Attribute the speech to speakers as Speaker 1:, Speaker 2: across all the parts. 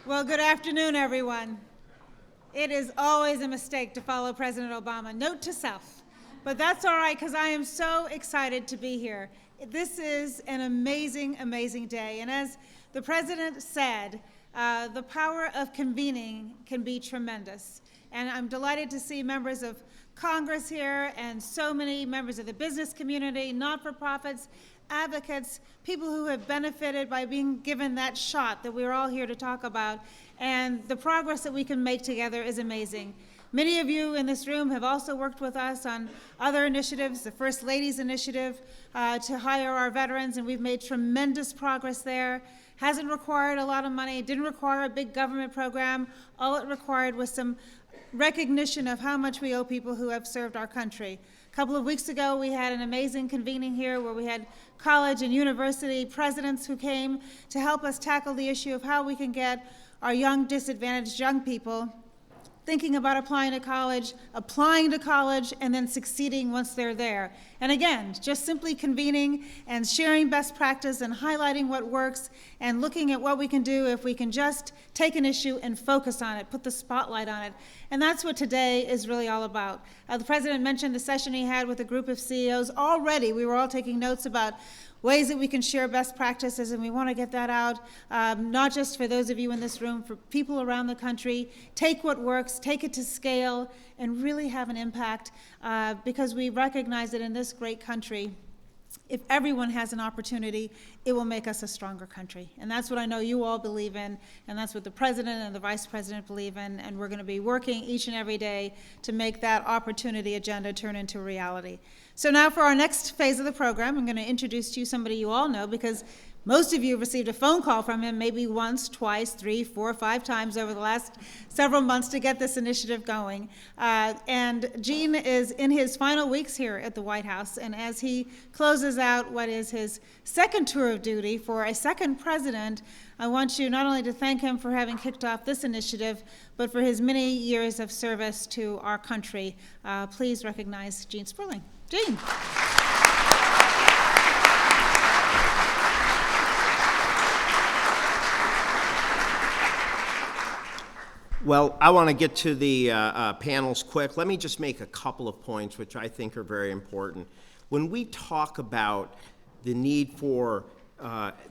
Speaker 1: Well, good afternoon, everyone. It is always a mistake to follow President Obama. Note to self. But that's all right, because I am so excited to be here. This is an amazing, amazing day. And as the President said, the power of convening can be tremendous. And I'm delighted to see members of Congress here and so many members of the business community, not-for-profits, advocates, people who have benefited by being given that shot that we're all here to talk about. And the progress that we can make together is amazing. Many of you in this room have also worked with us on other initiatives, the First Lady's initiative to hire our veterans, and we've made tremendous progress there. Hasn't required a lot of money, didn't require a big government program. All it required was some recognition of how much we owe people who have served our country. A couple of weeks ago, we had an amazing convening here where we had college and university presidents who came to help us tackle the issue of how we can get our young, disadvantaged young people thinking about applying to college, and then succeeding once they're there. And again, just simply convening and sharing best practice and highlighting what works and looking at what we can do if we can just take an issue and focus on it, put the spotlight on it. And that's what today is really all about. The President mentioned the session he had with a group of CEOs. Already, we were all taking notes about ways that we can share best practices, and we want to get that out, not just for those of you in this room, for people around the country. Take what works, take it to scale, and really have an impact, because we recognize that in this great country, if everyone has an opportunity, it will make us a stronger country. And that's what I know you all believe in, and that's what the President and the Vice President believe in, and we're going to be working each and every day to make that opportunity agenda turn into reality. So now for our next phase of the program, I'm going to introduce to you somebody you all know, because most of you have received a phone call from him maybe once, twice, 3, 4, 5 times over the last several months to get this initiative going. And Gene is in his final weeks here at the White House, and as he closes out what is his second tour of duty for a second president, I want you not only to thank him for having kicked off this initiative, but for his many years of service to our country. Please recognize Gene Sperling. Gene.
Speaker 2: Well, I want to get to the panels quick. Let me just make a couple of points which I think are very important. When we talk about the need for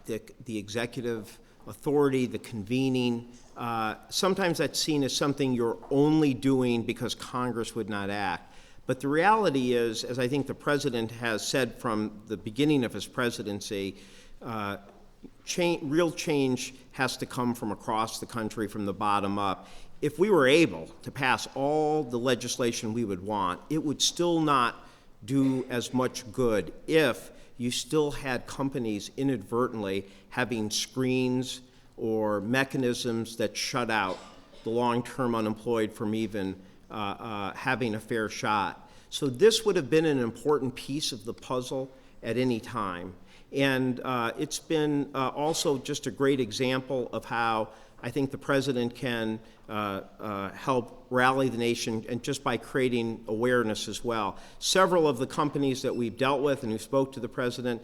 Speaker 2: the executive authority, the convening, sometimes that's seen as something you're only doing because Congress would not act. But the reality is, as I think the President has said from the beginning of his presidency, real change has to come from across the country, from the bottom up. If we were able to pass all the legislation we would want, it would still not do as much good if you still had companies inadvertently having screens or mechanisms that shut out the long-term unemployed from even having a fair shot. So this would have been an important piece of the puzzle at any time. And it's been also just a great example of how I think the President can help rally the nation, and just by creating awareness as well. Several of the companies that we've dealt with and who spoke to the President,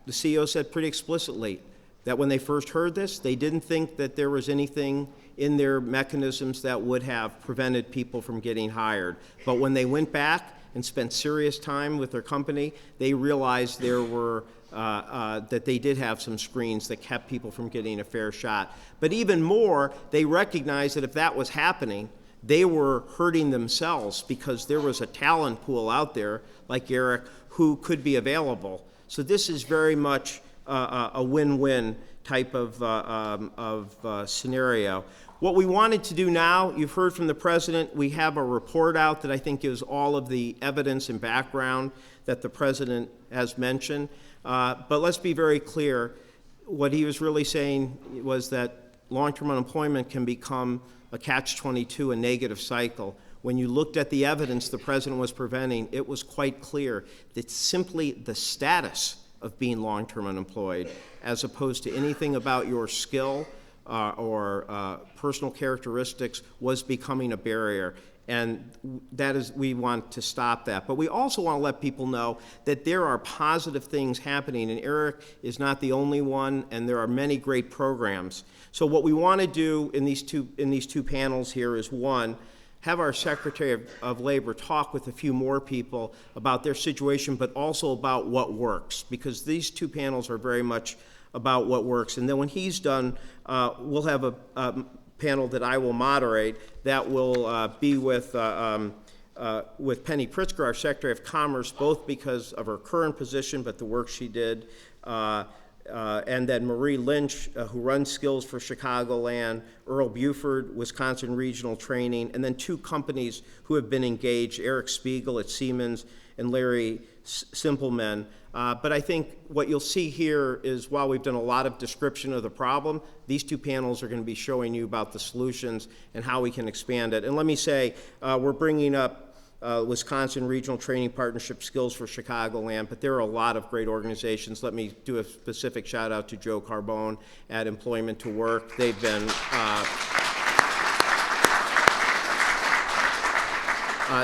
Speaker 2: the CEO said pretty explicitly that when they first heard this, they didn't think that there was anything in their mechanisms that would have prevented people from getting hired. But when they went back and spent serious time with their company, they realized there were that they did have some screens that kept people from getting a fair shot. But even more, they recognized that if that was happening, they were hurting themselves, because there was a talent pool out there, like Eric, who could be available. So this is very much a win-win type of scenario. What we wanted to do now, you've heard from the President, we have a report out that I think gives all of the evidence and background that the President has mentioned. But let's be very clear, what he was really saying was that long-term unemployment can become a catch-22, a negative cycle. When you looked at the evidence the President was presenting, it was quite clear that simply the status of being long-term unemployed, as opposed to anything about your skill or personal characteristics, was becoming a barrier. And we want to stop that. But we also want to let people know that there are positive things happening, and Eric is not the only one, and there are many great programs. So what we want to do in these two panels here is, one, have our Secretary of Labor talk with a few more people about their situation, but also about what works, because these two panels are very much about what works. And then when he's done, we'll have a panel that I will moderate that will be with Penny Pritzker, our Secretary of Commerce, both because of her current position, but the work she did, and then Marie Lynch, who runs Skills for Chicagoland, Earl Buford, Wisconsin Regional Training, and then two companies who have been engaged, Eric Spiegel at Siemens and Larry Simpleman. But I think what you'll see here is, while we've done a lot of description of the problem, these two panels are going to be showing you about the solutions and how we can expand it. And let me say, we're bringing up Wisconsin Regional Training Partnership, Skills for Chicagoland, but there are a lot of great organizations. Let me do a specific shout out to Joe Carbone at Employment to Work. They've been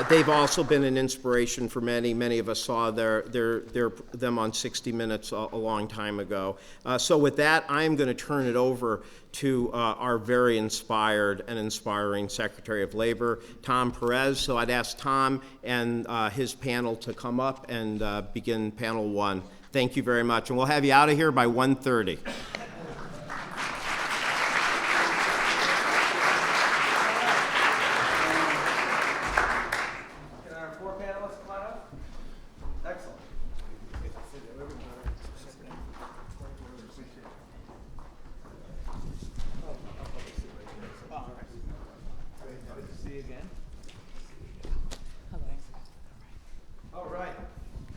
Speaker 2: they've also been an inspiration for many. Many of us saw them on 60 Minutes a long time ago. So with that, I'm going to turn it over to our very inspired and inspiring Secretary of Labor, Tom Perez. So I'd ask Tom and his panel to come up and begin panel one. Thank you very much. And we'll have you out of here by 1:30.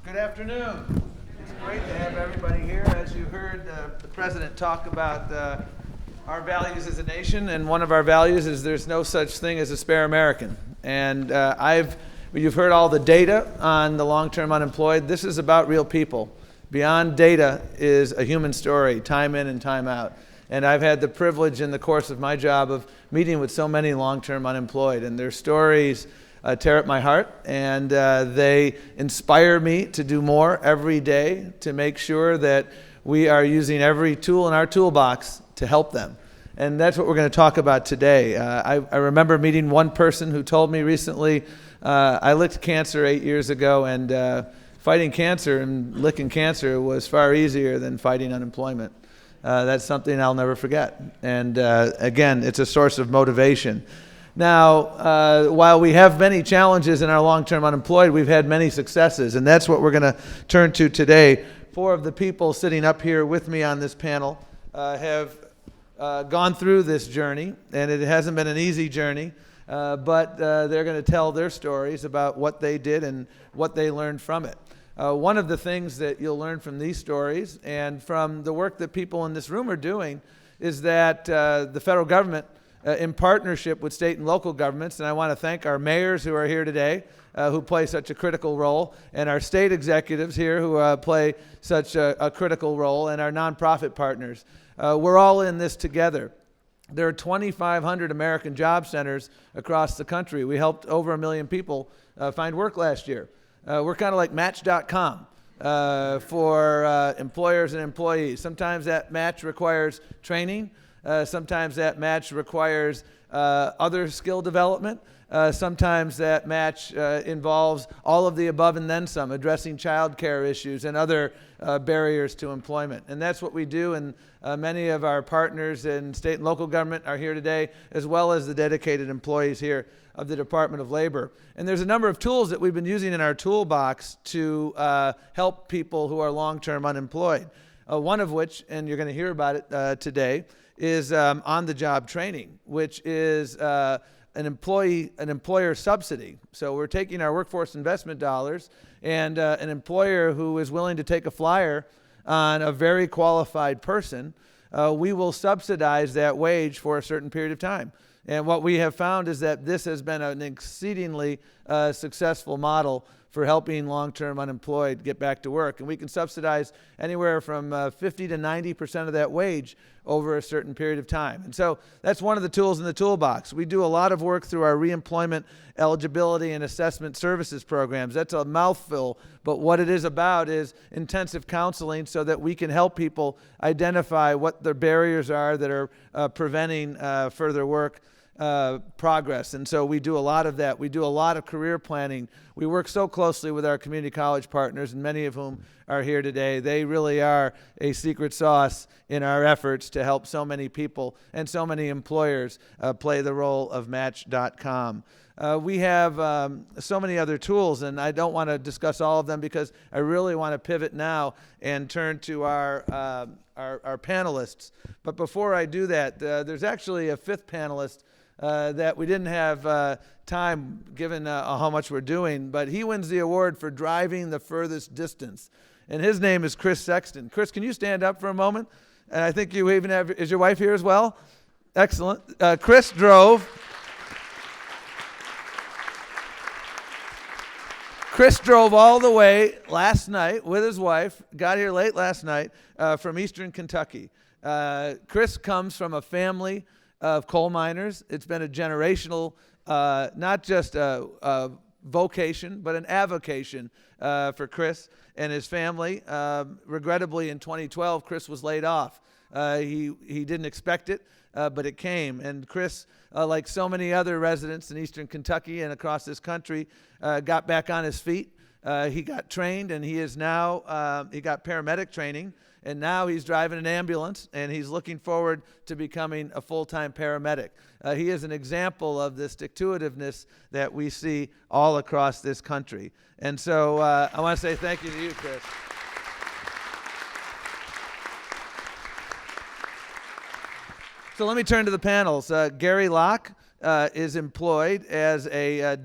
Speaker 3: Good afternoon. It's great to have everybody here. As you heard the President talk about our values as a nation, and one of our values is there's no such thing as a spare American. And you've heard all the data on the long-term unemployed. This is about real people. Beyond data is a human story, time in and time out. And I've had the privilege in the course of my job of meeting with so many long-term unemployed, and their stories tear at my heart, and they inspire me to do more every day to make sure that we are using every tool in our toolbox to help them. And that's what we're going to talk about today. I remember meeting one person who told me recently, I licked cancer 8 years ago, and fighting cancer and licking cancer was far easier than fighting unemployment. That's something I'll never forget. And again, it's a source of motivation. Now, while we have many challenges in our long-term unemployed, we've had many successes, and that's what we're going to turn to today. Four of the people sitting up here with me on this panel have gone through this journey, and it hasn't been an easy journey, but they're going to tell their stories about what they did and what they learned from it. One of the things that you'll learn from these stories and from the work that people in this room are doing is that the federal government, in partnership with state and local governments, and I want to thank our mayors who are here today, who play such a critical role, and our state executives here who play such a critical role, and our nonprofit partners. We're all in this together. There are 2,500 American job centers across the country. We helped over 1 million people find work last year. We're kind of like Match.com for employers and employees. Sometimes that match requires training. Sometimes that match requires other skill development. Sometimes that match involves all of the above and then some, addressing child care issues and other barriers to employment. And that's what we do, and many of our partners in state and local government are here today, as well as the dedicated employees here of the Department of Labor. And there's a number of tools that we've been using in our toolbox to help people who are long-term unemployed. One of which, and you're going to hear about it today, is on-the-job training, which is an employer subsidy. So we're taking our workforce investment dollars, and an employer who is willing to take a flyer on a very qualified person, we will subsidize that wage for a certain period of time. And what we have found is that this has been an exceedingly successful model for helping long-term unemployed get back to work. And we can subsidize anywhere from 50 to 90% of that wage over a certain period of time. And so that's one of the tools in the toolbox. We do a lot of work through our reemployment eligibility and assessment services programs. That's a mouthful, but what it is about is intensive counseling so that we can help people identify what their barriers are that are preventing further work progress. And so we do a lot of that. We do a lot of career planning. We work so closely with our community college partners, and many of whom are here today. They really are a secret sauce in our efforts to help so many people and so many employers play the role of Match.com. We have so many other tools, and I don't want to discuss all of them because I really want to pivot now and turn to our panelists. But before I do that, there's actually a fifth panelist that we didn't have time given how much we're doing, but he wins the award for driving the furthest distance. And his name is Chris Sexton. Chris, can you stand up for a moment? And I think you even have, is your wife here as well? Excellent. Chris drove all the way last night with his wife, got here late last night from Eastern Kentucky. Chris comes from a family of coal miners. It's been a generational, not just a vocation, but an avocation for Chris and his family. Regrettably, in 2012, Chris was laid off. He didn't expect it, but it came. And Chris, like so many other residents in Eastern Kentucky and across this country, got back on his feet. He got trained, and he is now, he got paramedic training, and now he's driving an ambulance, and he's looking forward to becoming a full-time paramedic. He is an example of the stick-to-itiveness that we see all across this country. And so I want to say thank you to you, Chris. So let me turn to the panels. Gary Locke is employed as a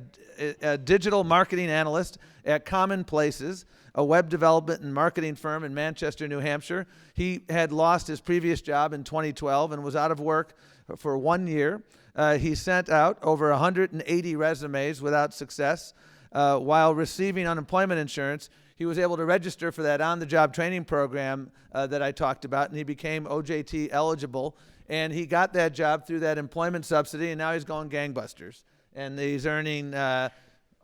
Speaker 3: digital marketing analyst at Common Places, a web development and marketing firm in Manchester, New Hampshire. He had lost his previous job in 2012 and was out of work for 1 year. He sent out over 180 resumes without success. While receiving unemployment insurance, he was able to register for that on-the-job training program that I talked about, and he became OJT eligible. And he got that job through that employment subsidy, and now he's going gangbusters. And he's earning a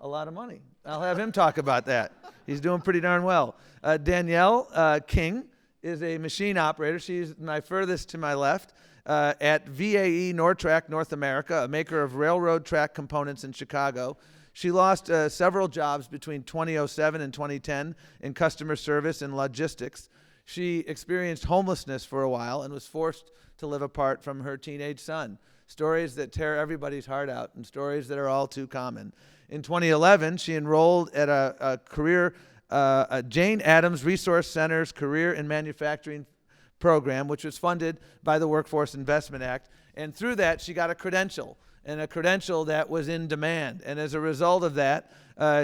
Speaker 3: lot of money. I'll have him talk about that. He's doing pretty darn well. Danielle King is a machine operator. She's my furthest to my left at VAE Nortrack North America, a maker of railroad track components in Chicago. She lost several jobs between 2007 and 2010 in customer service and logistics. She experienced homelessness for a while and was forced to live apart from her teenage son. Stories that tear everybody's heart out and stories that are all too common. In 2011, she enrolled at a Jane Addams Resource Center's Career in Manufacturing program, which was funded by the Workforce Investment Act. And through that, she got a credential, and a credential that was in demand. And as a result of that,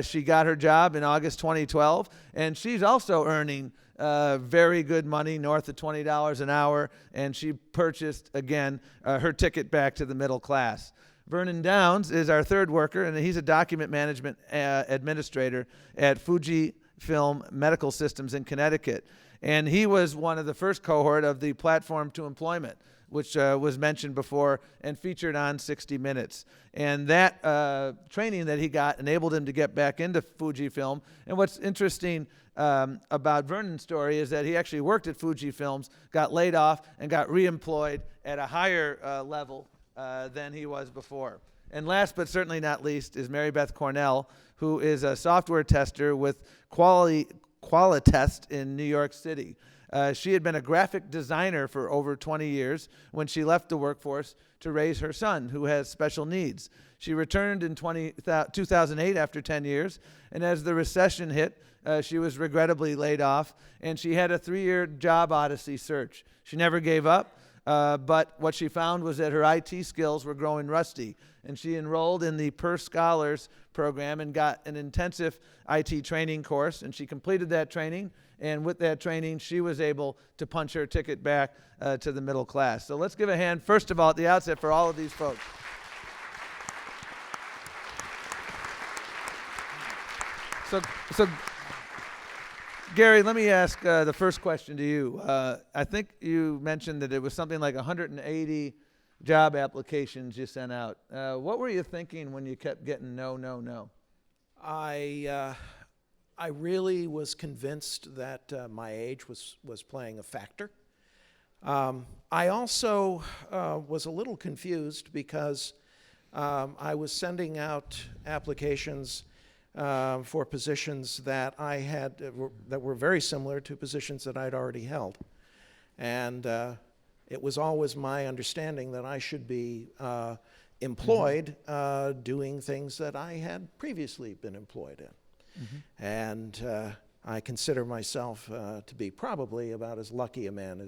Speaker 3: she got her job in August 2012, and she's also earning very good money, north of $20 an hour, and she purchased, again, her ticket back to the middle class. Vernon Downs is our third worker, and he's a document management administrator at Fujifilm Medical Systems in Connecticut. And he was one of the first cohort of the Platform to Employment, which was mentioned before and featured on 60 Minutes. And that training that he got enabled him to get back into Fujifilm. And what's interesting about Vernon's story is that he actually worked at Fujifilms, got laid off, and got reemployed at a higher level than he was before. And last but certainly not least is Mary Beth Cornell, who is a software tester with Qualitest in New York City. She had been a graphic designer for over 20 years when she left the workforce to raise her son, who has special needs. She returned in 2008 after 10 years, and as the recession hit, she was regrettably laid off, and she had a 3-year job odyssey search. She never gave up, but what she found was that her IT skills were growing rusty, and she enrolled in the Per Scholars program and got an intensive IT training course, and she completed that training, and with that training, she was able to punch her ticket back to the middle class. So let's give a hand, first of all, at the outset for all of these folks. So, Gary, let me ask the first question to you. I think you mentioned that it was something like 180 job applications you sent out. What were you thinking when you kept getting no, no, no?
Speaker 4: I really was convinced that my age was playing a factor. I also was a little confused because I was sending out applications for positions that I had that were very similar to positions that I'd already held, and it was always my understanding that I should be employed doing things that I had previously been employed in. And I consider myself to be probably about as lucky a man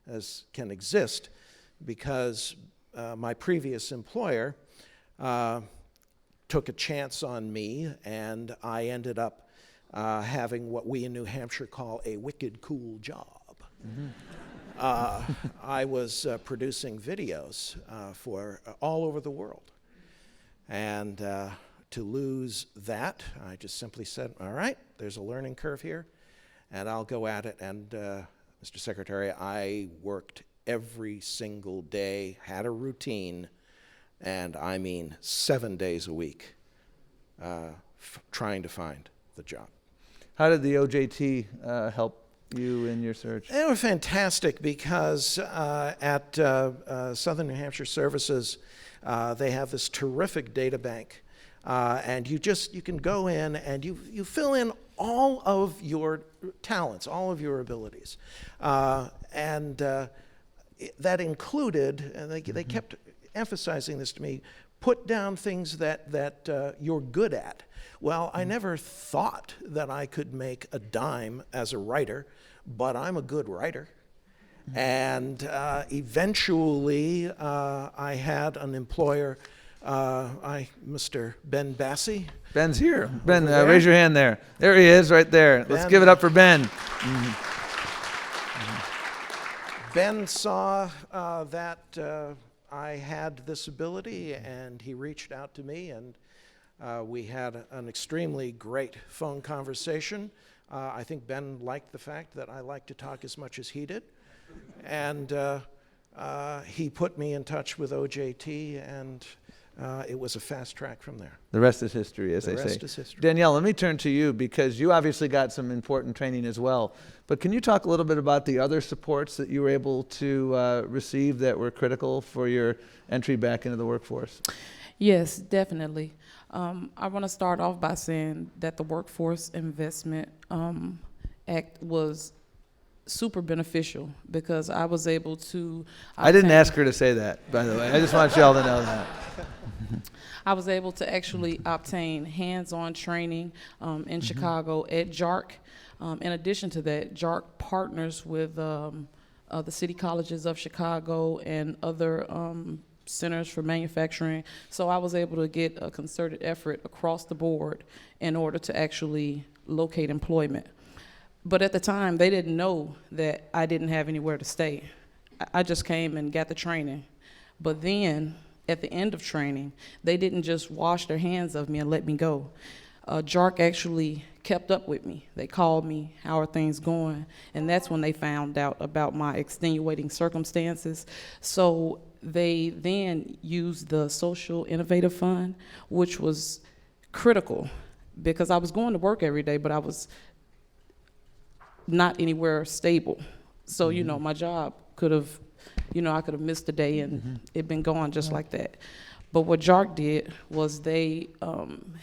Speaker 4: as can exist, because my previous employer took a chance on me, and I ended up having what we in New Hampshire call a wicked cool job. I was producing videos for all over the world, and to lose that, I just simply said, all right, there's a learning curve here, and I'll go at it. And Mr. Secretary, I worked every single day, had a routine, and I mean 7 days a week, trying to find the job.
Speaker 3: How did the OJT help you in your search?
Speaker 4: They were fantastic because at Southern New Hampshire Services, they have this terrific data bank. And you can go in and you fill in all of your talents, all of your abilities. And that included, and they kept emphasizing this to me, put down things that you're good at. Well, I never thought that I could make a dime as a writer, but I'm a good writer. And eventually, I had an employer, Mr. Ben Bassey.
Speaker 3: Ben's here. Ben, raise your hand there. There he is, right there. Let's give it up for Ben.
Speaker 4: Ben saw that I had this ability, and he reached out to me, and we had an extremely great phone conversation. I think Ben liked the fact that I liked to talk as much as he did. And he put me in touch with OJT, and it was a fast track from there.
Speaker 3: The rest is history, as they say.
Speaker 4: The rest is history.
Speaker 3: Danielle, let me turn to you, because you obviously got some important training as well. But can you talk a little bit about the other supports that you were able to receive that were critical for your entry back into the workforce?
Speaker 5: Yes, definitely. I want to start off by saying that the Workforce Investment Act was super beneficial, because I was able to...
Speaker 3: I didn't ask her to say that, by the way. I just want y'all to know that.
Speaker 5: I was able to actually obtain hands-on training in Chicago at JARC. In addition to that, JARC partners with the city colleges of Chicago and other centers for manufacturing. So I was able to get a concerted effort across the board in order to actually locate employment. But at the time, they didn't know that I didn't have anywhere to stay. I just came and got the training. But then, at the end of training, they didn't just wash their hands of me and let me go. JARC actually kept up with me. They called me, how are things going? And that's when they found out about my extenuating circumstances. So they then used the Social Innovative Fund, which was critical, because I was going to work every day, but I was not anywhere stable. So, you know, my job could have, you know, I could have missed a day and it'd been gone just like that. But what JARC did was they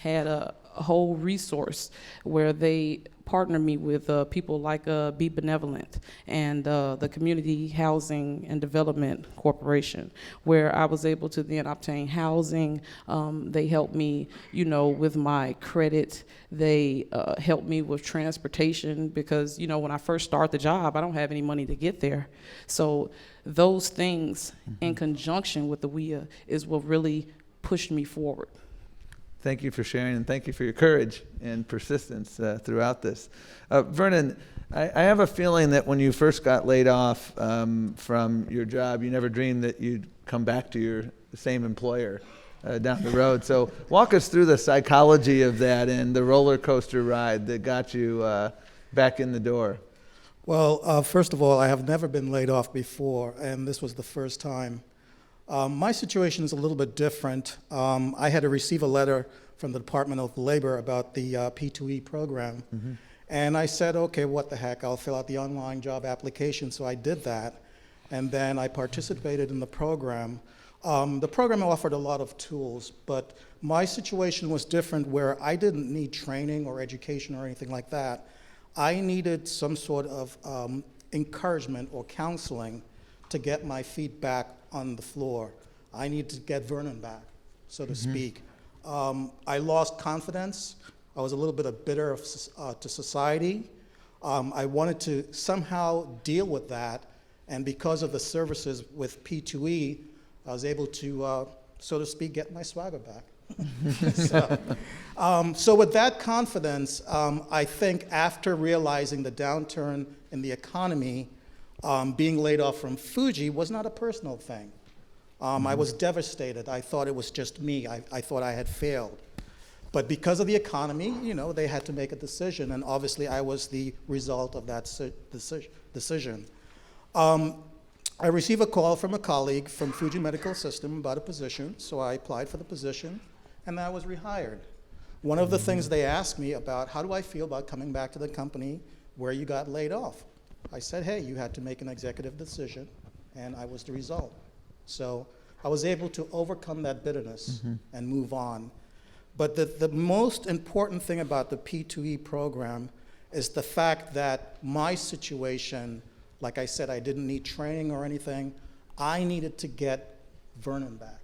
Speaker 5: had a whole resource where they partnered me with people like Be Benevolent and the Community Housing and Development Corporation, where I was able to then obtain housing. They helped me, you know, with my credit. They helped me with transportation, because, you know, when I first start the job, I don't have any money to get there. So those things in conjunction with the WIA is what really pushed me forward.
Speaker 3: Thank you for sharing, and thank you for your courage and persistence throughout this. Vernon, I have a feeling that when you first got laid off from your job, you never dreamed that you'd come back to the same employer down the road. So walk us through the psychology of that and the roller coaster ride that got you back in the door.
Speaker 6: Well, first of all, I have never been laid off before, and this was the first time. My situation is a little bit different. I had to receive a letter from the Department of Labor about the P2E program. And I said, okay, what the heck, I'll fill out the online job application. So I did that, and then I participated in the program. The program offered a lot of tools, but my situation was different where I didn't need training or education or anything like that. I needed some sort of encouragement or counseling to get my feet back on the floor. I needed to get Vernon back, so to speak. I lost confidence. I was a little bit bitter to society. I wanted to somehow deal with that, and because of the services with P2E, I was able to, so to speak, get my swagger back. So with that confidence, I think after realizing the downturn in the economy, being laid off from Fuji was not a personal thing. I was devastated. I thought it was just me. I thought I had failed. But because of the economy, you know, they had to make a decision, and obviously I was the result of that decision. I received a call from a colleague from Fuji Medical System about a position, so I applied for the position, and I was rehired. One of the things they asked me about, how do I feel about coming back to the company where you got laid off? I said, hey, you had to make an executive decision, and I was the result. So I was able to overcome that bitterness and move on. But the most important thing about the P2E program is the fact that my situation, like I said, I didn't need training or anything. I needed to get Vernon back,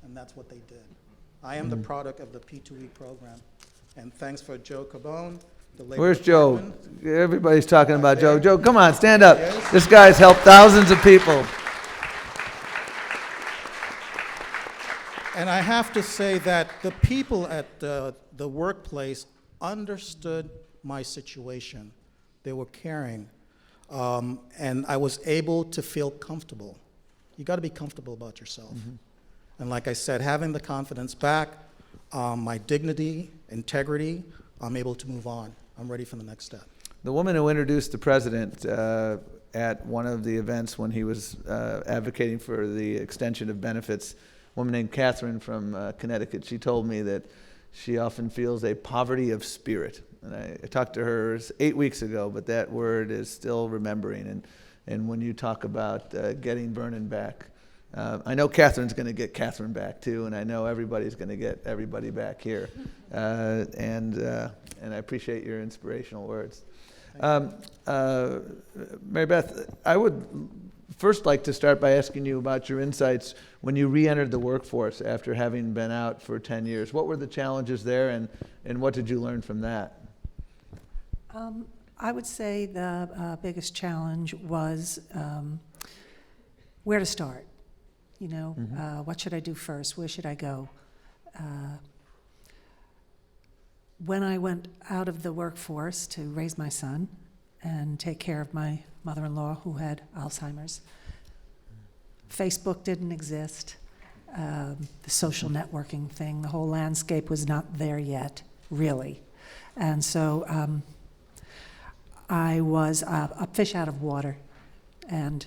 Speaker 6: and that's what they did. I am the product of the P2E program, and thanks for Joe Cabone, the labor
Speaker 3: Where's Joe?
Speaker 6: department.
Speaker 3: Everybody's talking about Joe.
Speaker 6: there.
Speaker 3: Joe, come on, stand up.
Speaker 6: Yes.
Speaker 3: This guy's helped thousands of people.
Speaker 6: And I have to say that the people at the workplace understood my situation. They were caring, and I was able to feel comfortable. You got to be comfortable about yourself. And like I said, having the confidence back, my dignity, integrity, I'm able to move on. I'm ready for the next step.
Speaker 3: The woman who introduced the president at one of the events when he was advocating for the extension of benefits, a woman named Catherine from Connecticut, she told me that she often feels a poverty of spirit. And I talked to her 8 weeks ago, but that word is still remembering. And when you talk about getting Vernon back, I know Catherine's going to get Catherine back too, and I know everybody's going to get everybody back here. And I appreciate your inspirational words. Mary Beth, I would first like to start by asking you about your insights when you re-entered the workforce after having been out for 10 years. What were the challenges there, and what did you learn from that?
Speaker 7: I would say the biggest challenge was where to start. You know, what should I do first? Where should I go? When I went out of the workforce to raise my son and take care of my mother-in-law who had Alzheimer's, Facebook didn't exist. The social networking thing, the whole landscape was not there yet, really. And so I was a fish out of water, and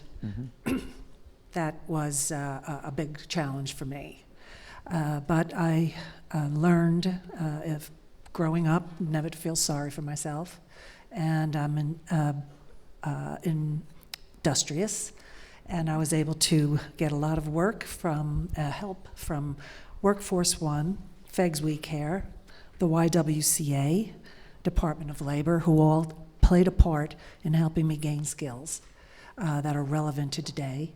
Speaker 7: that was a big challenge for me. But I learned, if growing up, never to feel sorry for myself, and I'm industrious, and I was able to get a lot of work from help from Workforce One, FEGS We Care, the YWCA, Department of Labor, who all played a part in helping me gain skills that are relevant to today.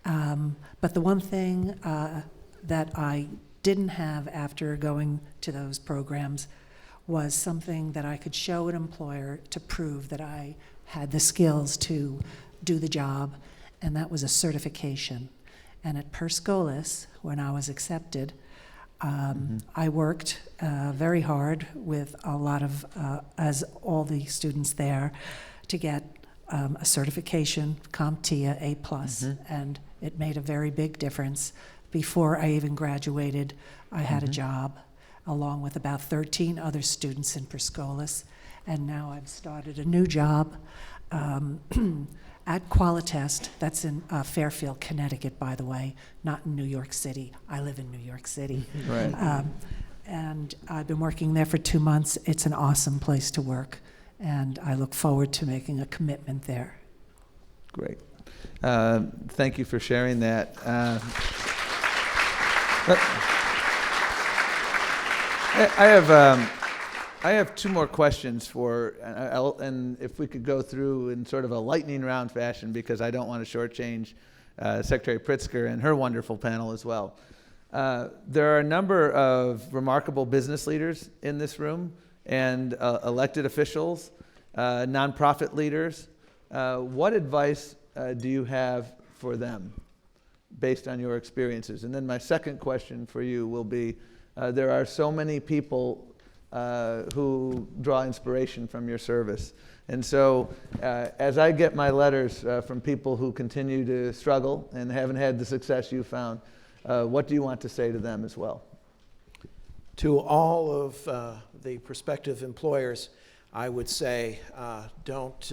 Speaker 7: But the one thing that I didn't have after going to those programs was something that I could show an employer to prove that I had the skills to do the job, and that was a certification. And at Perscolis, when I was accepted, I worked very hard with a lot of, as all the students there, to get a certification, CompTIA A+, and it made a very big difference Before I even graduated, I had a job along with about 13 other students in Perscolis, and now I've started a new job at Qualitest. That's in Fairfield, Connecticut, by the way, not in New York City. I live in New York City.
Speaker 3: Right.
Speaker 7: And I've been working there for 2 months. It's an awesome place to work, and I look forward to making a commitment there.
Speaker 3: Great. Thank you for sharing that. I have two more questions and if we could go through in sort of a lightning round fashion, because I don't want to shortchange Secretary Pritzker and her wonderful panel as well. There are a number of remarkable business leaders in this room, and elected officials, nonprofit leaders. What advice do you have for them based on your experiences? And then my second question for you will be, there are so many people who draw inspiration from your service. And so as I get my letters from people who continue to struggle and haven't had the success you found, what do you want to say to them as well?
Speaker 4: To all of the prospective employers, I would say don't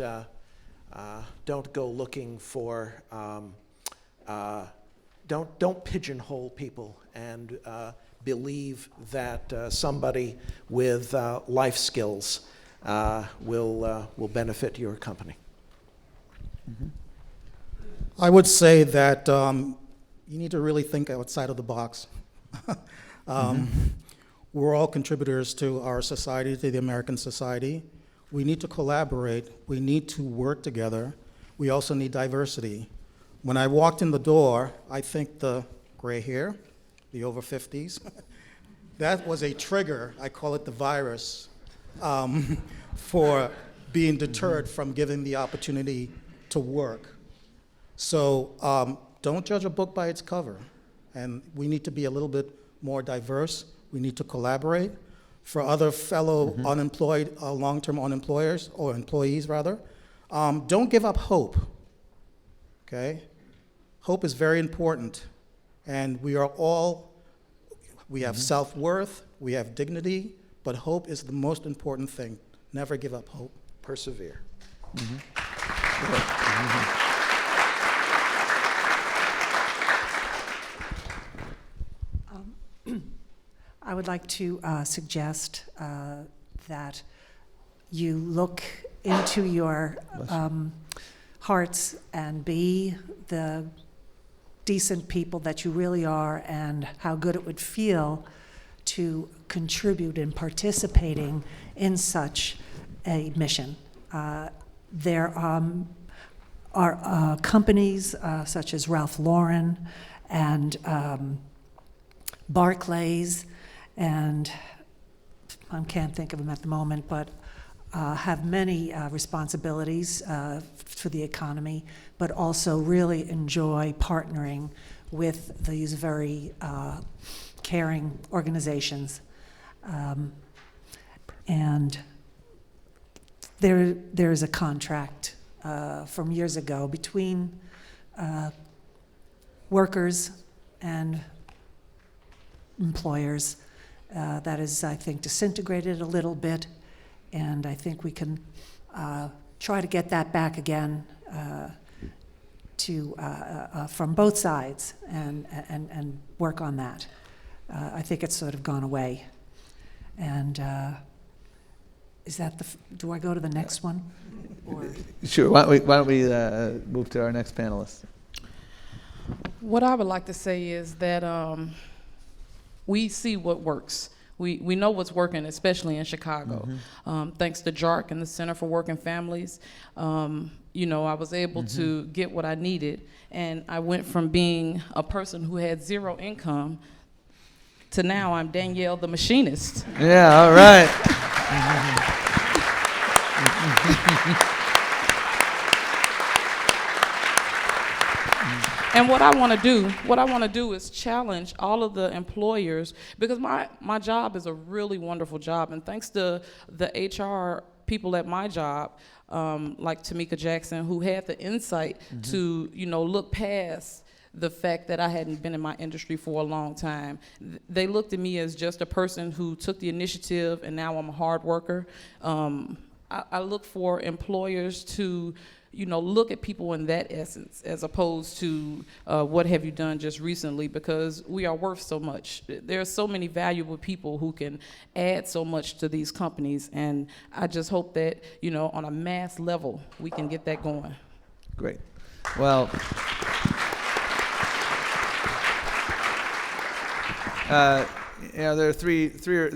Speaker 4: go looking for, don't pigeonhole people, and believe that somebody with life skills will benefit your company.
Speaker 6: I would say that you need to really think outside of the box. We're all contributors to our society, to the American society. We need to collaborate. We need to work together. We also need diversity. When I walked in the door, I think the gray hair, the over 50s, that was a trigger. I call it the virus, for being deterred from giving the opportunity to work. So don't judge a book by its cover. And we need to be a little bit more diverse. We need to collaborate. For other fellow unemployed, long-term unemployers, or employees rather, don't give up hope, okay? Hope is very important. And we have self-worth, we have dignity, but hope is the most important thing. Never give up hope.
Speaker 4: Persevere.
Speaker 7: I would like to suggest that you look into your hearts and be the decent people that you really are, and how good it would feel to contribute in participating in such a mission. There are companies such as Ralph Lauren and Barclays, and I can't think of them at the moment, but have many responsibilities for the economy, but also really enjoy partnering with these very caring organizations. And there's a contract from years ago between workers and employers that is, I think, disintegrated a little bit, and I think we can try to get that back again from both sides and work on that. I think it's sort of gone away. And is that do I go to the next one? Or?
Speaker 3: Sure. Why don't we move to our next panelist?
Speaker 5: What I would like to say is that we see what works. We know what's working, especially in Chicago. Thanks to JARC and the Center for Working Families, you know, I was able to get what I needed, and I went from being a person who had zero income to now I'm Danielle the machinist.
Speaker 3: Yeah, all right.
Speaker 5: And what I want to do is challenge all of the employers, because my job is a really wonderful job, and thanks to the HR people at my job, like Tamika Jackson, who had the insight to, you know, look past the fact that I hadn't been in my industry for a long time. They looked at me as just a person who took the initiative, and now I'm a hard worker. I look for employers to, look at people in that essence, as opposed to what have you done just recently, because we are worth so much. There are so many valuable people who can add so much to these companies, and I just hope that, on a mass level, we can get that going.
Speaker 3: Great. Well, there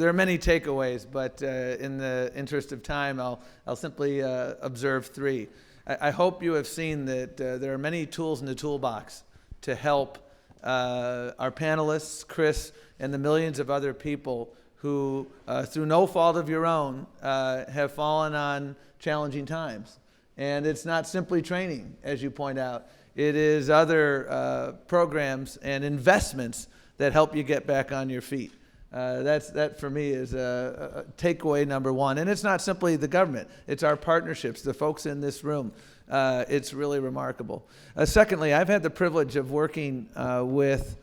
Speaker 3: are many takeaways, but in the interest of time, I'll simply observe three. I hope you have seen that there are many tools in the toolbox to help our panelists, Chris, and the millions of other people who, through no fault of your own, have fallen on challenging times. And it's not simply training, as you point out. It is other programs and investments that help you get back on your feet. That for me is a takeaway number one. And it's not simply the government. It's our partnerships, the folks in this room. It's really remarkable. Secondly, I've had the privilege of working with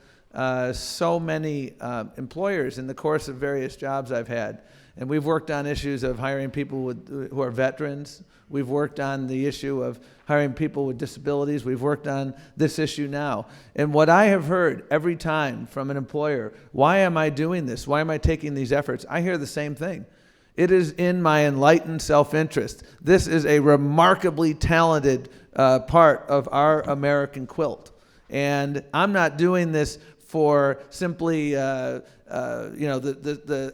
Speaker 3: so many employers in the course of various jobs I've had. And we've worked on issues of hiring people who are veterans. We've worked on the issue of hiring people with disabilities. We've worked on this issue now. And what I have heard every time from an employer, why am I doing this? Why am I taking these efforts? I hear the same thing. It is in my enlightened self-interest. This is a remarkably talented part of our American quilt. And I'm not doing this for simply the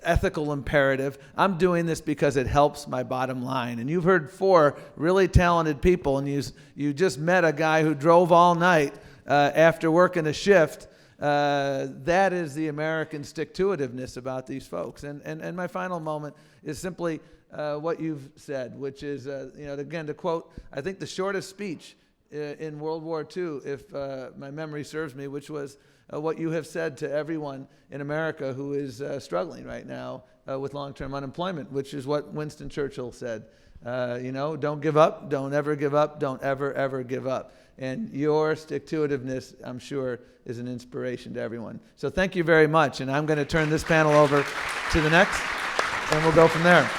Speaker 3: ethical imperative. I'm doing this because it helps my bottom line. And you've heard four really talented people, and you just met a guy who drove all night after working a shift. That is the American stick-to-itiveness about these folks. And my final moment is simply what you've said, which is, again, to quote, I think the shortest speech in World War II, if my memory serves me, which was what you have said to everyone in America who is struggling right now with long-term unemployment, which is what Winston Churchill said. Don't give up, don't ever give up, don't ever, ever give up. And your stick-to-itiveness, I'm sure, is an inspiration to everyone. So thank you very much, and I'm going to turn this panel over to the next, and we'll go from there.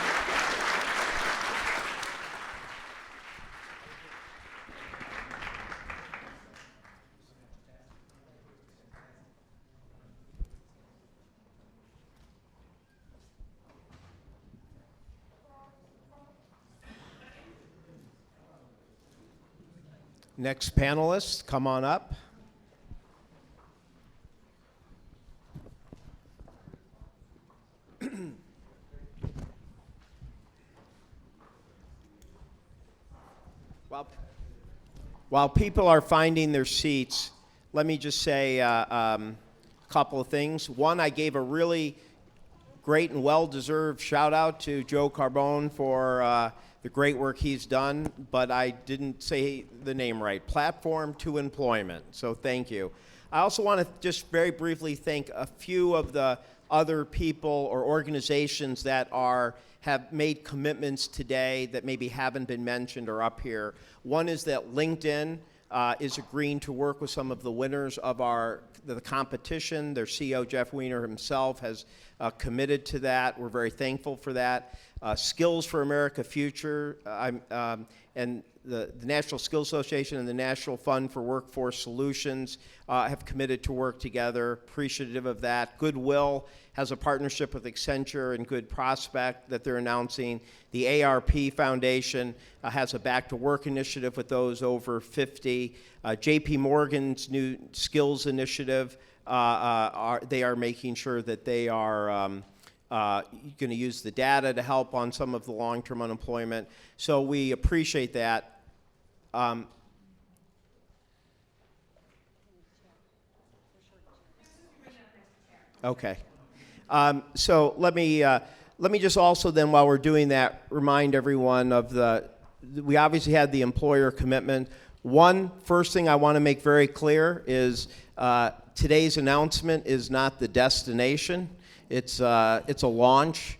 Speaker 2: Next panelist, come on up. While people are finding their seats, let me just say a couple of things. One, I gave a really great and well-deserved shout-out to Joe Carbone for the great work he's done, but I didn't say the name right. Platform to Employment, so thank you. I also want to just very briefly thank a few of the other people or organizations that have made commitments today that maybe haven't been mentioned or up here. One is that LinkedIn is agreeing to work with some of the winners of the competition. Their CEO, Jeff Weiner himself, has committed to that. We're very thankful for that. Skills for America Future and the National Skills Association and the National Fund for Workforce Solutions have committed to work together. Appreciative of that. Goodwill has a partnership with Accenture and Good Prospect that they're announcing. The ARP Foundation has a Back to Work initiative with those over 50. JP Morgan's new skills initiative, they are making sure that they are going to use the data to help on some of the long-term unemployment. So we appreciate that. Okay. So let me just also then, while we're doing that, remind everyone of we obviously had the employer commitment. First thing I want to make very clear is today's announcement is not the destination. It's a launch.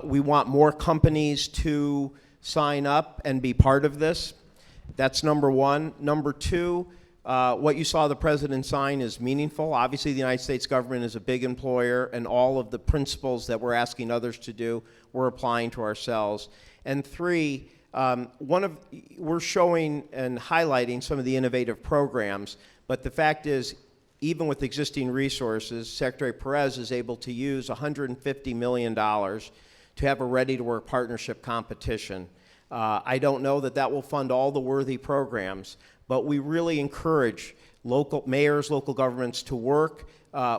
Speaker 2: We want more companies to sign up and be part of this. That's number one. Number two, What you saw the president sign is meaningful. Obviously, the United States government is a big employer, and all of the principles that we're asking others to do, we're applying to ourselves. And three, we're showing and highlighting some of the innovative programs, but the fact is, even with existing resources, Secretary Perez is able to use $150 million to have a ready-to-work partnership competition. I don't know that that will fund all the worthy programs, but we really encourage local mayors, local governments to work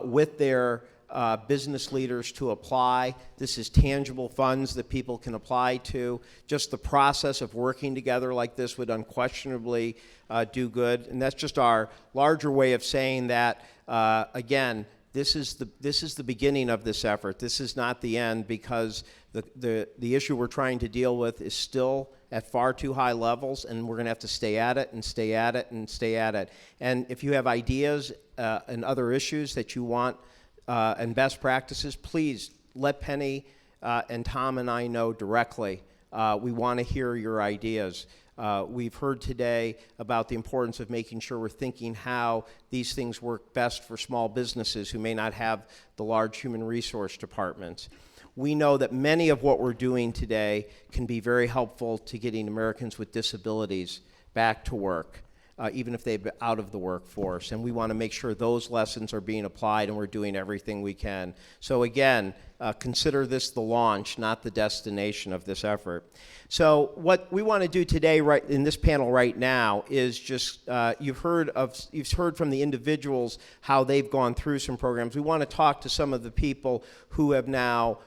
Speaker 2: with their business leaders to apply. This is tangible funds that people can apply to. Just the process of working together like this would unquestionably do good. And that's just our larger way of saying that, again, this is the beginning of this effort. This is not the end, because the issue we're trying to deal with is still at far too high levels, and we're going to have to stay at it and stay at it and stay at it. And if you have ideas and other issues that you want and best practices, please let Penny and Tom and I know directly. We want to hear your ideas. We've heard today about the importance of making sure we're thinking how these things work best for small businesses who may not have the large human resource departments. We know that many of what we're doing today can be very helpful to getting Americans with disabilities back to work, even if they've been out of the workforce. And we want to make sure those lessons are being applied, and we're doing everything we can. So again, consider this the launch, not the destination of this effort. So what we want to do today, right in this panel right now, is just you've heard from the individuals how they've gone through some programs. We want to talk to some of the people who have now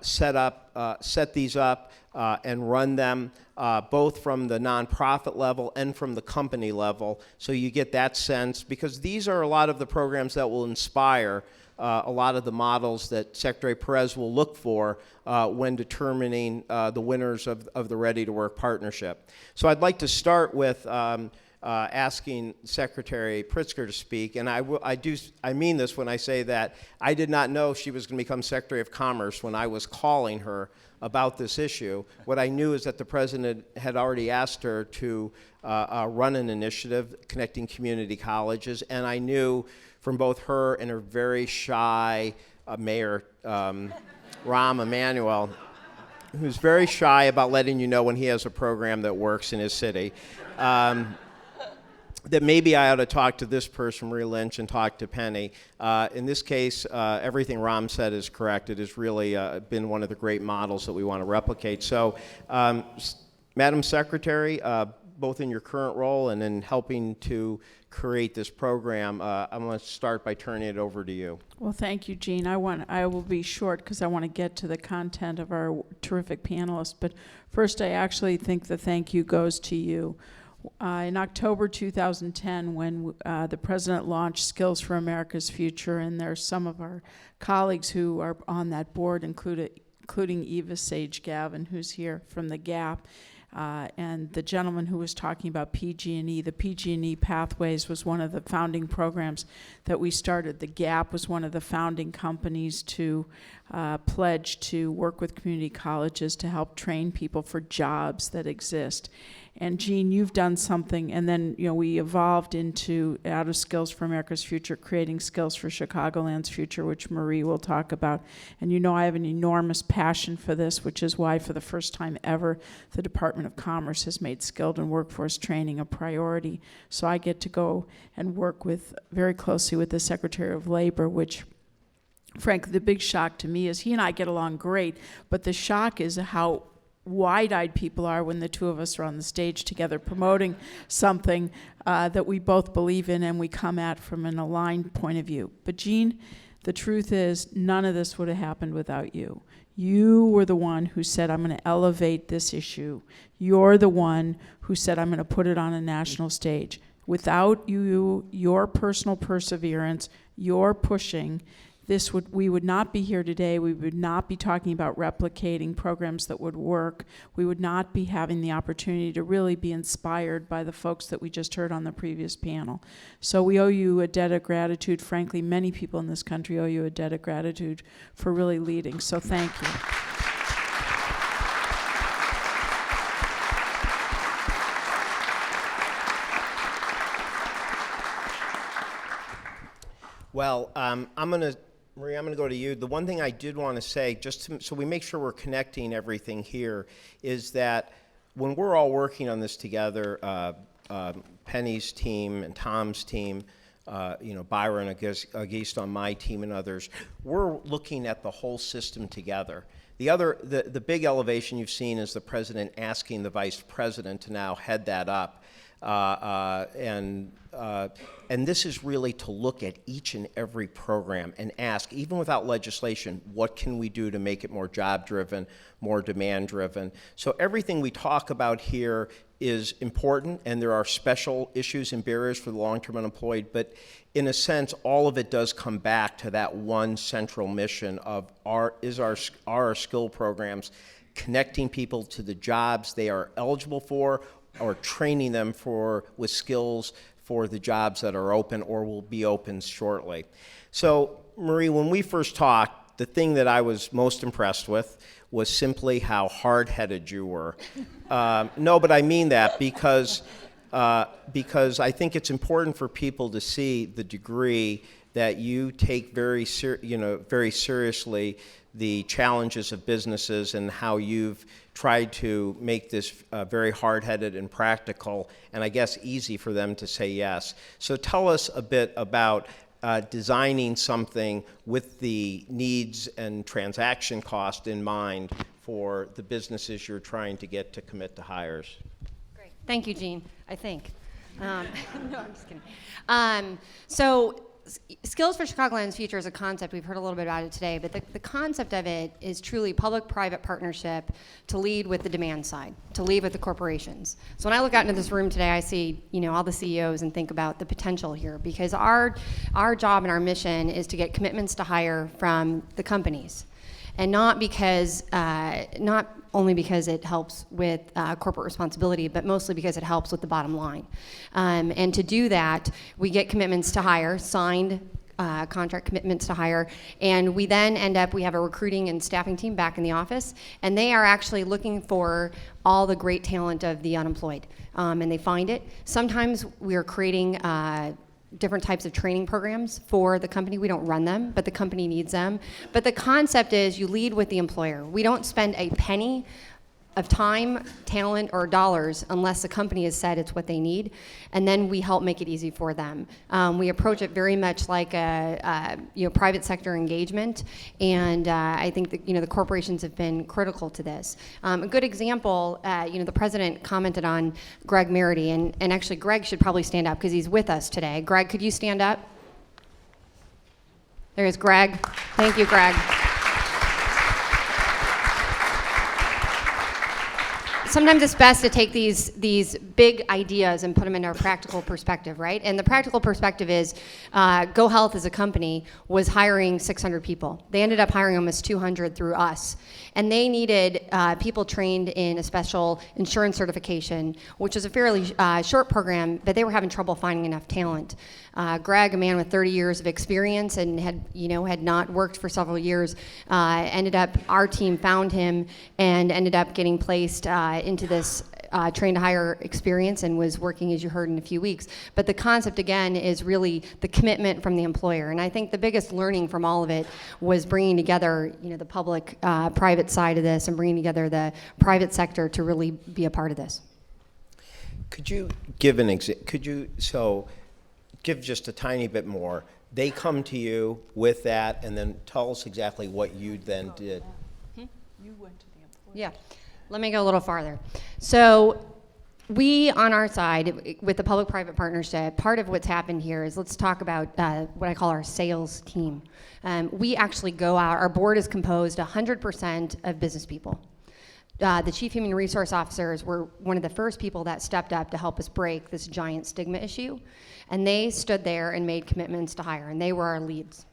Speaker 2: set these up and run them, both from the nonprofit level and from the company level, so you get that sense, because these are a lot of the programs that will inspire a lot of the models that Secretary Perez will look for when determining the winners of the Ready to Work partnership. So I'd like to start with asking Secretary Pritzker to speak, and I mean this when I say that I did not know she was going to become Secretary of Commerce when I was calling her about this issue. What I knew is that the President had already asked her to run an initiative connecting community colleges, and I knew from both her and her very shy mayor, Rahm Emanuel, who's very shy about letting you know when he has a program that works in his city, that maybe I ought to talk to this person, Marie Lynch, and talk to Penny. In this case, everything Ram said is correct. It has really been one of the great models that we want to replicate. So, Madam Secretary, both in your current role and in helping to create this program, I'm going to start by turning it over to you.
Speaker 8: Well, thank you, Gene. I will be short because I want to get to the content of our terrific panelists. But first, I actually think the thank you goes to you. In October 2010, when the President launched Skills for America's Future, and there's some of our colleagues who are on that board, including Eva Sage-Gavin, who's here from the GAP, and the gentleman who was talking about PG&E. The PG&E Pathways was one of the founding programs that we started. The GAP was one of the founding companies to pledge to work with community colleges to help train people for jobs that exist. And Gene, you've done something, and then we evolved out of Skills for America's Future, creating Skills for Chicagoland's Future, which Marie will talk about. And I have an enormous passion for this, which is why for the first time ever, the Department of Commerce has made skilled and workforce training a priority. So I get to go and work very closely with the Secretary of Labor, which frankly, the big shock to me is he and I get along great, but the shock is how wide-eyed people are when the two of us are on the stage together promoting something that we both believe in and we come at from an aligned point of view. But Gene, the truth is none of this would have happened without you. You were the one who said, I'm going to elevate this issue. You're the one who said, I'm going to put it on a national stage. Without you, your personal perseverance, your pushing, we would not be here today. We would not be talking about replicating programs that would work. We would not be having the opportunity to really be inspired by the folks that we just heard on the previous panel. So we owe you a debt of gratitude. Frankly, many people in this country owe you a debt of gratitude for really leading. So thank you.
Speaker 2: Well, Maria, I'm going to go to you. The one thing I did want to say, so we make sure we're connecting everything here, is that when we're all working on this together, Penny's team and Tom's team, Byron Agist on my team and others, we're looking at the whole system together. The big elevation you've seen is the president asking the vice president to now head that up. And this is really to look at each and every program and ask, even without legislation, what can we do to make it more job-driven, more demand-driven? So everything we talk about here is important, and there are special issues and barriers for the long-term unemployed, but in a sense, all of it does come back to that one central mission of our skill programs connecting people to the jobs they are eligible for, or training them with skills for the jobs that are open or will be open shortly. So, Marie, when we first talked, the thing that I was most impressed with was simply how hard-headed you were. No, but I mean that because I think it's important for people to see the degree that you take very seriously the challenges of businesses and how you've tried to make this very hard-headed and practical, and I guess easy for them to say yes. So tell us a bit about designing something with the needs and transaction cost in mind for the businesses you're trying to get to commit to hires.
Speaker 9: Great. Thank you, Jean, I think. No, I'm just kidding. So Skills for Chicagoland's Future is a concept. We've heard a little bit about it today, but the concept of it is truly public-private partnership to lead with the demand side, to lead with the corporations. So when I look out into this room today, I see all the CEOs and think about the potential here, because our job and our mission is to get commitments to hire from the companies, and not only because it helps with corporate responsibility, but mostly because it helps with the bottom line. And to do that, we get commitments to hire, signed contract commitments to hire, and we then we have a recruiting and staffing team back in the office, and they are actually looking for all the great talent of the unemployed, and they find it. Sometimes we are creating different types of training programs for the company. We don't run them, but the company needs them. But the concept is you lead with the employer. We don't spend a penny of time, talent, or dollars unless the company has said it's what they need, and then we help make it easy for them. We approach it very much like a private sector engagement, and I think that the corporations have been critical to this. A good example, the president commented on Greg Merity, and actually Greg should probably stand up because he's with us today. Greg, could you stand up? There's Greg. Thank you, Greg. Sometimes it's best to take these big ideas and put them into a practical perspective, right? And the practical perspective is GoHealth as a company was hiring 600 people. They ended up hiring almost 200 through us. And they needed people trained in a special insurance certification, which is a fairly short program, but they were having trouble finding enough talent. Greg, a man with 30 years of experience and had not worked for several years, our team found him and ended up getting placed into this train to hire experience and was working, as you heard, in a few weeks. But the concept, again, is really the commitment from the employer. And I think the biggest learning from all of it was bringing together, the public, private side of this, and bringing together the private sector to really be a part of this.
Speaker 2: Could you give an give just a tiny bit more? They come to you with that, and then tell us exactly what you then did.
Speaker 8: You went to the employer.
Speaker 9: Yeah. Let me go a little farther. So we, on our side, with the public-private partnership, part of what's happened here is, let's talk about what I call our sales team. We actually go out, our board is composed 100% of business people. The chief human resource officers were one of the first people that stepped up to help us break this giant stigma issue. And they stood there and made commitments to hire, and they were our leads.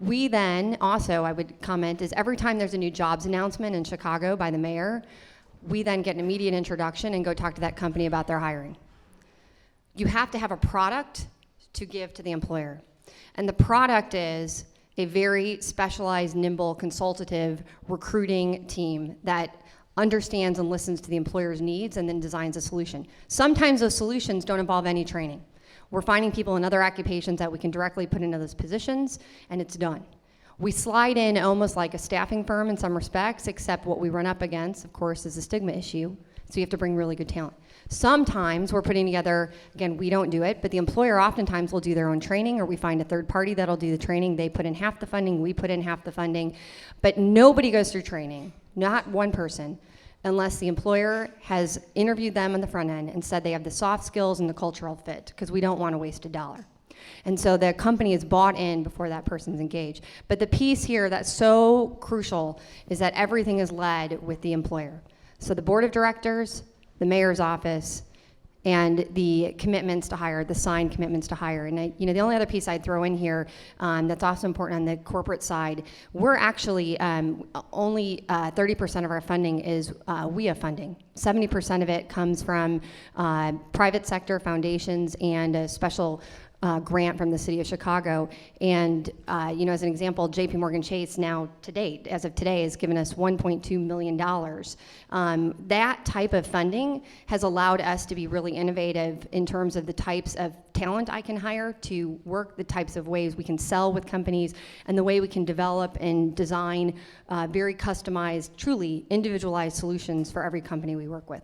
Speaker 9: We then also, I would comment, is every time there's a new jobs announcement in Chicago by the mayor, we then get an immediate introduction and go talk to that company about their hiring. You have to have a product to give to the employer. And the product is a very specialized, nimble, consultative recruiting team that understands and listens to the employer's needs and then designs a solution. Sometimes those solutions don't involve any training. We're finding people in other occupations that we can directly put into those positions, and it's done. We slide in almost like a staffing firm in some respects, except what we run up against, of course, is a stigma issue. So you have to bring really good talent. Sometimes we're putting together, again, we don't do it, but the employer oftentimes will do their own training, or we find a third party that'll do the training. They put in half the funding, we put in half the funding. But nobody goes through training, not one person, unless the employer has interviewed them on the front end and said they have the soft skills and the cultural fit, because we don't want to waste a dollar. And so the company is bought in before that person's engaged. But the piece here that's so crucial is that everything is led with the employer. So the board of directors, the mayor's office, and the commitments to hire, the signed commitments to hire. And the only other piece I'd throw in here that's also important on the corporate side, we're actually only 30% of our funding is WIA funding. 70% of it comes from private sector foundations and a special grant from the city of Chicago. And as an example, JP Morgan Chase now to date, as of today, has given us $1.2 million. That type of funding has allowed us to be really innovative in terms of the types of talent I can hire to work, the types of ways we can sell with companies, and the way we can develop and design very customized, truly individualized solutions for every company we work with.